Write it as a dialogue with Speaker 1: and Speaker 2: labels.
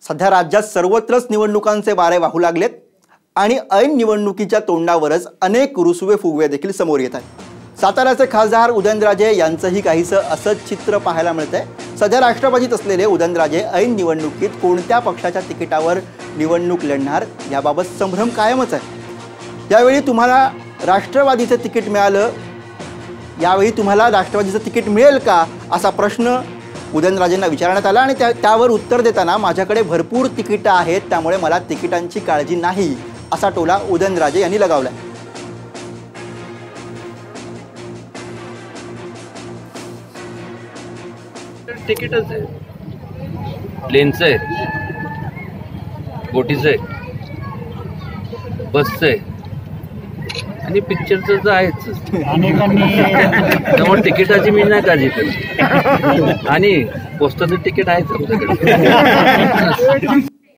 Speaker 1: सध्या राज्यात सर्वत्रच निवडणुकांचे वारे वाहू लागलेत आणि ऐन निवडणुकीच्या तोंडावरच अनेक रुसवे फुगवे देखील समोर येत आहेत। साताऱ्याचे खासदार उदयनराजे यांचंही काहीसं असंच चित्र पाहायला मिळतंय। सध्या राष्ट्रवादीत असलेले उदयनराजे ऐन निवडणुकीत कोणत्या पक्षाच्या तिकिटावर निवडणूक लढणार याबाबत संभ्रम कायमच आहे। यावेळी तुम्हाला राष्ट्रवादीचे तिकीट मिळालं, यावेळी तुम्हाला राष्ट्रवादीचं तिकीट मिळेल का असा प्रश्न उदयनराजेंना विचारण्यात आला आणि त्यावर उत्तर देताना माझ्याकडे भरपूर तिकीटं आहेत त्यामुळे मला तिकिटांची काळजी नाही असा टोला उदयनराजे यांनी लगावला।
Speaker 2: तिकीटच आहे, प्लेनचं आहे, बोटीचं आहे, बसचं आहे आणि पिक्चरचं तर आहेच। त्यामुळे तिकिटाची मी नाही काळजी करत आणि पोस्टाचं तिकीट आहेच आमच्याकडे।